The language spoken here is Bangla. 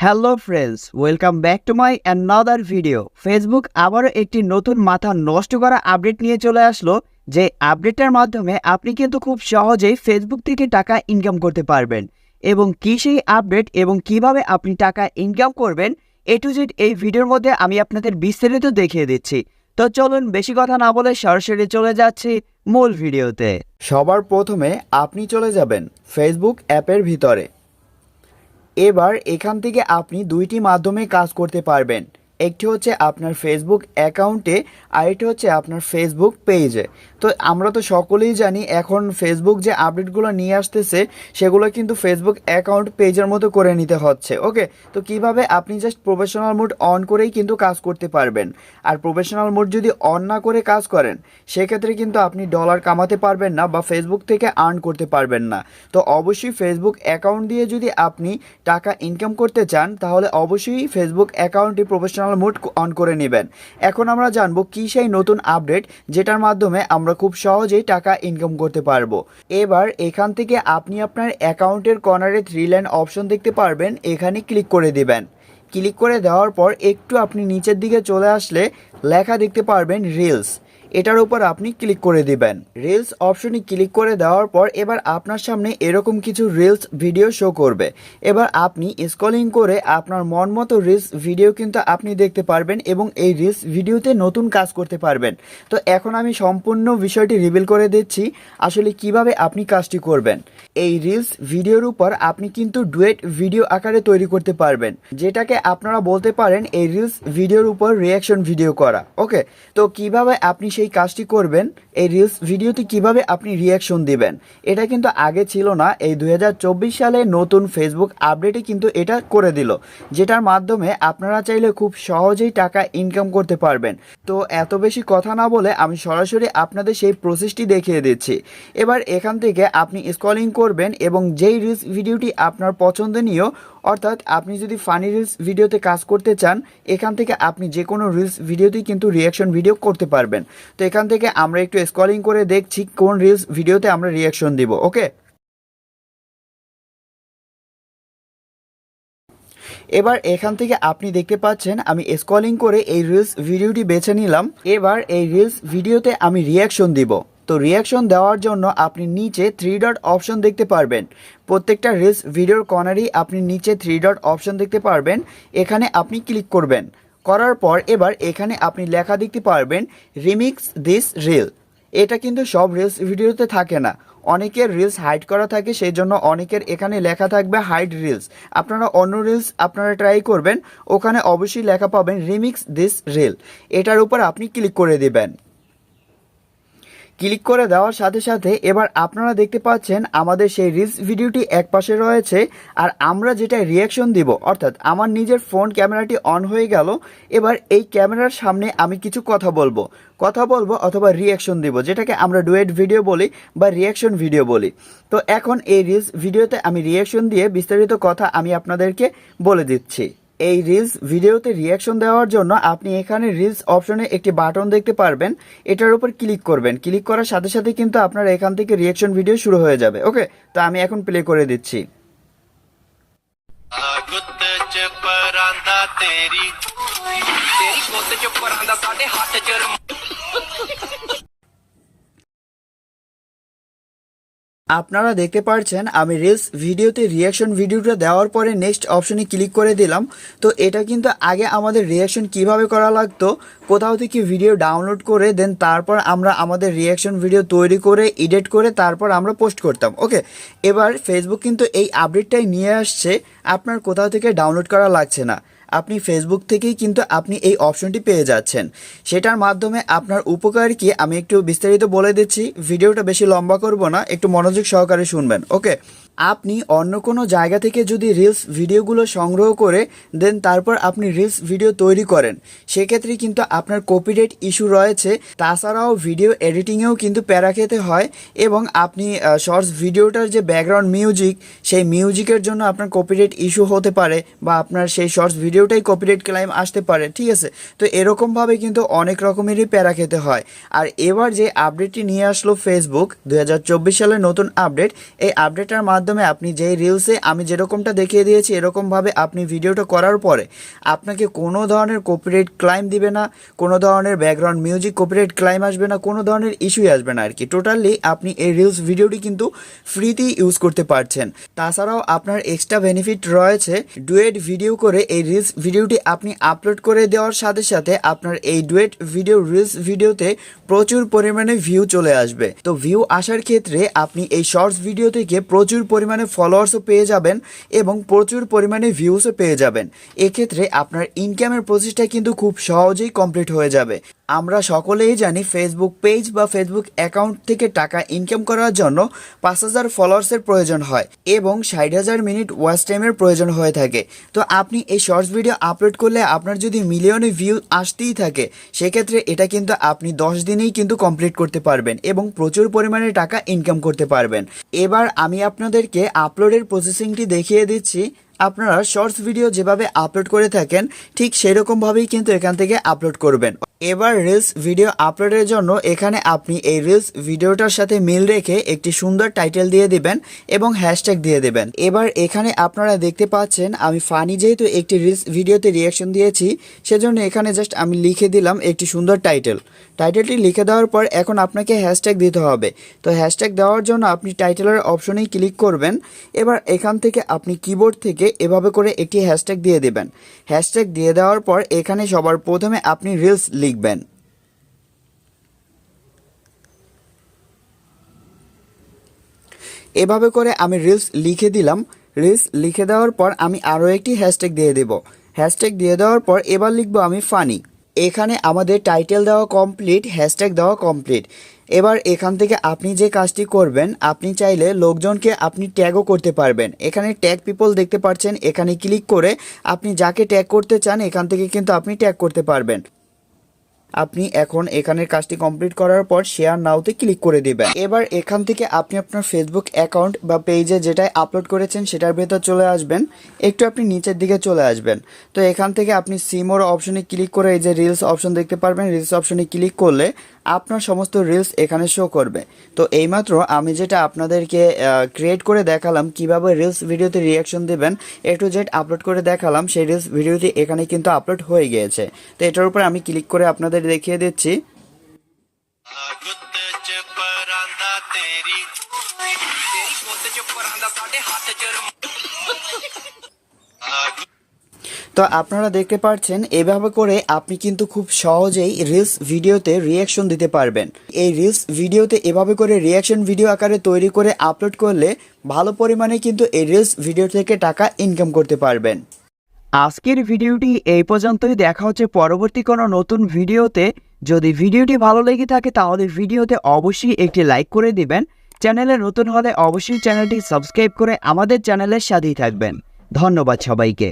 Hello friends, welcome back to my another video. Facebook আবারও একটি নতুন মাথা নষ্ট করা আপডেট নিয়ে চলে আসলো, যে আপডেটের মাধ্যমে আপনি কিন্তু খুব সহজেই ফেসবুক থেকে টাকা ইনকাম করতে পারবেন। এবং কি সেই আপডেট এবং কিভাবে আপনি টাকা ইনকাম করবেন, এ টু জেড এই ভিডিওর মধ্যে আমি আপনাদের বিস্তারিত দেখিয়ে দিচ্ছি। তো চলুন বেশি কথা না বলে সরাসরি চলে যাচ্ছি মূল ভিডিওতে। সবার প্রথমে আপনি চলে যাবেন ফেসবুক অ্যাপের ভিতরে। এবার এখান থেকে আপনি দুইটি মাধ্যমে কাজ করতে পারবেন। একটি হচ্ছে আপনার ফেসবুক অ্যাকাউন্টে, আরেকটি হচ্ছে আপনার ফেসবুক পেজে। তো আমরা তো সকলেই জানি এখন ফেসবুক যে আপডেটগুলো নিয়ে আসতেছে সেগুলো কিন্তু ফেসবুক অ্যাকাউন্ট পেজের মতো করে নিতে হচ্ছে। ওকে, তো কিভাবে আপনি জাস্ট প্রফেশনাল মোড অন করেই কিন্তু কাজ করতে পারবেন। আর প্রফেশনাল মোড যদি অন না করে কাজ করেন সেক্ষেত্রে কিন্তু আপনি ডলার কামাতে পারবেন না বা ফেসবুক থেকে আর্ন করতে পারবেন না। তো অবশ্যই ফেসবুক অ্যাকাউন্ট দিয়ে যদি আপনি টাকা ইনকাম করতে চান তাহলে অবশ্যই ফেসবুক অ্যাকাউন্টে প্রফেশনাল মোড অন করে নেবেন। এখন আমরা জানবো কি সেই নতুন আপডেট যেটার মাধ্যমে আমরা খুব সহজেই টাকা ইনকাম করতে পারবো। এবার এখান থেকে আপনি আপনার অ্যাকাউন্টের কর্নারে 3 লাইন অপশন দেখতে পারবেন, এখানে ক্লিক করে দিবেন। ক্লিক করে দেওয়ার পর একটু আপনি নিচের দিকে চলে আসলে লেখা দেখতে পারবেন রিলস, এটার উপর আপনি ক্লিক করে দিবেন। রিলস অপশনে ক্লিক করে দেওয়ার পর এবার আপনার সামনে এরকম কিছু রিলস ভিডিও শো করবে। এবার আপনি স্ক্রলিং করে আপনার মন মতো রিলস ভিডিও কিন্তু আপনি দেখতে পারবেন এবং এই রিলস ভিডিওতে নতুন কাজ করতে পারবেন। তো এখন আমি সম্পূর্ণ বিষয়টি রিভিল করে দিচ্ছি আসলে কিভাবে আপনি কাজটি করবেন। এই রিলস ভিডিওর উপর আপনি কিন্তু ডুয়েট ভিডিও আকারে তৈরি করতে পারবেন, যেটাকে আপনারা বলতে পারেন এই রিলস ভিডিওর উপর রিয়াকশন ভিডিও করা। ওকে, তো কিভাবে আপনি সেই কাজটি করবেন, এই রিলস ভিডিওতে কিভাবে আপনি রিয়াকশন দিবেন, এটা কিন্তু আগে ছিল না। এই 2024 সালে নতুন ফেসবুক আপডেটে কিন্তু এটা করে দিল, যেটার মাধ্যমে আপনারা চাইলে খুব সহজেই টাকা ইনকাম করতে পারবেন। তো এত বেশি কথা না বলে আমি সরাসরি আপনাদের সেই প্রসেসটি দেখিয়ে দিচ্ছি। এবার এখান থেকে আপনি স্ক্রলিং করবেন এবং যেই রিলস ভিডিওটি আপনার পছন্দনীয়, অর্থাৎ আপনি যদি ফানি রিলস ভিডিওতে কাজ করতে চান এখান থেকে আপনি যে কোনো রিলস ভিডিওতেই কিন্তু রিয়াকশন ভিডিও করতে পারবেন। তো এখান থেকে আমরা একটু স্ক্রলিং করে দেখছি কোন রিলস ভিডিওতে আমরা রিয়াকশন দিব। ওকে, এবার এখান থেকে আপনি দেখতে পাচ্ছেন আমি স্ক্রলিং করে এই রিলস ভিডিওটি বেছে নিলাম। এবার এই রিলস ভিডিওতে আমি রিয়াকশন দিব। তো রিয়াকশন দেওয়ার জন্য আপনি নিচে 3 ডট অপশন দেখতে পারবেন। প্রত্যেকটা রিলস ভিডিওর কর্নারেই আপনি নিচে 3 ডট অপশন দেখতে পারবেন, এখানে আপনি ক্লিক করবেন। করার পর এবার এখানে আপনি লেখা দেখতে পারবেন রিমিক্স দিস রিল। এটা কিন্তু সব রিলস ভিডিওতে থাকে না, অনেকের রিলস হাইড করা থাকে, সেই জন্য অনেকের এখানে লেখা থাকবে হাইড রিলস। আপনারা অন্য রিলস আপনারা ট্রাই করবেন, ওখানে অবশ্যই লেখা পাবেন রিমিক্স দিস রিল। এটার উপর আপনি ক্লিক করে দিবেন। ক্লিক করে দেওয়ার সাথে সাথে এবার আপনারা দেখতে পাচ্ছেন আমাদের সেই রিলস ভিডিওটি এক পাশে রয়েছে, আর আমরা যেটা রিয়াকশন দিব, অর্থাৎ আমার নিজের ফোন ক্যামেরাটি অন হয়ে গেল। এবার এই ক্যামেরার সামনে আমি কিছু কথা বলবো অথবা রিয়াকশন দিব, যেটাকে আমরা ডুয়েট ভিডিও বলি বা রিয়াকশন ভিডিও বলি। তো এখন এই রিলস ভিডিওতে আমি রিয়াকশন দিয়ে বিস্তারিত কথা আমি আপনাদেরকে বলে দিচ্ছি। এই রিলস ভিডিওতে রিয়াকশন দেওয়ার জন্য আপনি এখানে রিলস অপশনে একটি বাটন দেখতে পারবেন, এটার উপর ক্লিক করবেন। ক্লিক করার সাথে সাথে কিন্তু আপনার এখান থেকে রিয়াকশন ভিডিও শুরু হয়ে যাবে। ওকে, তো আমি এখন প্লে করে দিচ্ছি। আপনারা দেখতে পাচ্ছেন আমি রিলস ভিডিওতে রিয়াকশন ভিডিওটা দেওয়ার পরে নেক্সট অপশনে ক্লিক করে দিলাম। তো এটা কিন্তু আগে আমাদের রিয়াকশন কিভাবে করা লাগতো, কোথাও থেকে ভিডিও ডাউনলোড করে দেন তারপর আমরা আমাদের রিয়াকশন ভিডিও তৈরি করে এডিট করে তারপর আমরা পোস্ট করতাম। ওকে, এবার ফেসবুক কিন্তু এই আপডেটটাই নিয়ে আসছে, আপনার কোথাও থেকে ডাউনলোড করা লাগছে না, আপনি ফেসবুক থেকেই কিন্তু আপনি এই অপশনটি পেয়ে যাচ্ছেন। সেটার মাধ্যমে আপনার উপকার কি আমি একটু বিস্তারিত বলে দিচ্ছি, ভিডিওটা বেশি লম্বা করব না, একটু মনোযোগ সহকারে শুনবেন। ওকে, আপনি অন্য কোনো জায়গা থেকে যদি রিলস ভিডিওগুলো সংগ্রহ করে দেন তারপর আপনি রিলস ভিডিও তৈরি করেন, সেক্ষেত্রে কিন্তু আপনার কপিরাইট ইস্যু রয়েছে। তাছাড়াও ভিডিও এডিটিংয়েও কিন্তু প্যারা খেতে হয়, এবং আপনি শর্টস ভিডিওটার যে ব্যাকগ্রাউন্ড মিউজিক, সেই মিউজিকের জন্য আপনার কপিরাইট ইস্যু হতে পারে বা আপনার সেই শর্টস ভিডিওটাই কপিরাইট ক্লেম আসতে পারে। ঠিক আছে, তো এরকমভাবে কিন্তু অনেক রকমেরই প্যারা খেতে হয়। আর এবার যে আপডেটটি নিয়ে আসলো ফেসবুক 2024 সালের নতুন আপডেট, এই আপডেটের মাধ্যমে মাধ্যমে আপনি যেই রিলসে আমি যেরকমটা দেখিয়ে দিয়েছি এরকমভাবে আপনি ভিডিওটা করার পরে আপনাকে কোনো ধরনের কপিরাইট ক্লাইম দিবে না, কোনো ধরনের ব্যাকগ্রাউন্ড মিউজিক কপিরাইট ক্লাইম আসবে না, কোনো ধরনের ইস্যুই আসবে না আর কি। টোটালি আপনি এই রিলস ভিডিওটি কিন্তু ফ্রিতেই ইউজ করতে পারছেন। তাছাড়াও আপনার এক্সট্রা বেনিফিট রয়েছে, ডুয়েট ভিডিও করে এই রিলস ভিডিওটি আপনি আপলোড করে দেওয়ার সাথে সাথে আপনার এই ডুয়েট ভিডিও রিলস ভিডিওতে প্রচুর পরিমাণে ভিউ চলে আসবে। তো ভিউ আসার ক্ষেত্রে আপনি এই শর্টস ভিডিও থেকে প্রচুর পরিমাণে ফলোয়ার্সও পেয়ে যাবেন এবং প্রচুর পরিমাণে ভিউসও পেয়ে যাবেন। এক্ষেত্রে আপনার ইনকামের প্রসেসটা কিন্তু খুব সহজেই কমপ্লিট হয়ে যাবে। আমরা সকলেই জানি ফেসবুক পেজ বা ফেসবুক অ্যাকাউন্ট থেকে টাকা ইনকাম করার জন্য 5,000 ফলোয়ার্সের প্রয়োজন হয় এবং 60,000 মিনিট ওয়াচ টাইমের প্রয়োজন হয়ে থাকে। তো আপনি এই শর্টস ভিডিও আপলোড করলে আপনার যদি মিলিয়নে ভিউ আসতেই থাকে সেক্ষেত্রে এটা কিন্তু আপনি 10 দিনেই কিন্তু কমপ্লিট করতে পারবেন এবং প্রচুর পরিমাণে টাকা ইনকাম করতে পারবেন। এবার আমি আপনাদেরকে আপলোডের প্রসেসিংটি দেখিয়ে দিচ্ছি। আপনারা শর্টস ভিডিও যেভাবে আপলোড করে থাকেন ঠিক সেরকমভাবেই কিন্তু এখান থেকে আপলোড করবেন। এবার রিলস ভিডিও আপলোডের জন্য এখানে আপনি এই রিলস ভিডিওটার সাথে মিল রেখে একটি সুন্দর টাইটেল দিয়ে দিবেন এবং হ্যাশট্যাগ দিয়ে দেবেন। এবার এখানে আপনারা দেখতে পাচ্ছেন আমি ফানি যেহেতু একটি রিলস ভিডিওতে রিয়াকশন দিয়েছি সেজন্য এখানে জাস্ট আমি লিখে দিলাম একটি সুন্দর টাইটেলটি লিখে দেওয়ার পর এখন আপনাকে হ্যাশট্যাগ দিতে হবে। তো হ্যাশট্যাগ দেওয়ার জন্য আপনি টাইটেলের অপশনেই ক্লিক করবেন। এবার এখান থেকে আপনি কিবোর্ড থেকে এভাবে করে একটি হ্যাশট্যাগ দিয়ে দেবেন। হ্যাশট্যাগ দিয়ে দেওয়ার পর এখানে সবার প্রথমে আপনি রিলস লিখবেন। এভাবে করে আমি রিলস লিখে দিলাম। রিলস লিখে দেওয়ার পর আমি আরও একটি হ্যাশট্যাগ দিয়ে দেব। হ্যাশট্যাগ দিয়ে দেওয়ার পর এবার লিখব আমি ফানি। এখানে আমাদের টাইটেল দেওয়া কমপ্লিট, হ্যাশট্যাগ দেওয়া কমপ্লিট। এবার এখান থেকে আপনি যে কাজটি করবেন, আপনি চাইলে লোকজনকে আপনি ট্যাগও করতে পারবেন। এখানে ট্যাগ পিপল দেখতে পাচ্ছেন, এখানে ক্লিক করে আপনি যাকে ট্যাগ করতে চান এখান থেকে কিন্তু আপনি ট্যাগ করতে পারবেন। আপনি এখন এখানের কাজটি কমপ্লিট করার পর শেয়ার নাওতে ক্লিক করে দিবেন। এবার এখান থেকে আপনি আপনার ফেসবুক অ্যাকাউন্ট বা পেজে যেটাই আপলোড করেছেন সেটার ভেতর চলে আসবেন। একটু আপনি নিচের দিকে চলে আসবেন। তো এখান থেকে আপনি সিমোর অপশনে ক্লিক করে এই যে রিলস অপশন দেখতে পারবেন, রিলস অপশনে ক্লিক করলে আপনার সমস্ত রিলস এখানে শো করবে। তো এইমাত্র আমি যেটা আপনাদেরকে ক্রিয়েট করে দেখালাম কিভাবে রিলস ভিডিওতে রিয়াকশন দেবেন A to Z আপলোড করে দেখালাম, সেই রিলস ভিডিওটি এখানে কিন্তু আপলোড হয়ে গিয়েছে। তো এটার উপর আমি ক্লিক করে আপনাদের দেখিয়ে দিচ্ছি। তো আপনারা দেখতে পাচ্ছেন এভাবে করে আপনি কিন্তু খুব সহজেই রিলস ভিডিওতে রিয়াকশন দিতে পারবেন। এই রিলস ভিডিওতে এভাবে করে রিয়াকশন ভিডিও আকারে তৈরি করে আপলোড করলে ভালো পরিমাণে কিন্তু এই রিলস ভিডিও থেকে টাকা ইনকাম করতে পারবেন। আজকের ভিডিওটি এই পর্যন্তই। দেখা হচ্ছে পরবর্তী কোনো নতুন ভিডিওতে। যদি ভিডিওটি ভালো লেগে থাকে তাহলে ভিডিওতে অবশ্যই একটি লাইক করে দিবেন। চ্যানেলে নতুন হলে অবশ্যই চ্যানেলটি সাবস্ক্রাইব করে আমাদের চ্যানেলের সাথেই থাকবেন। ধন্যবাদ সবাইকে।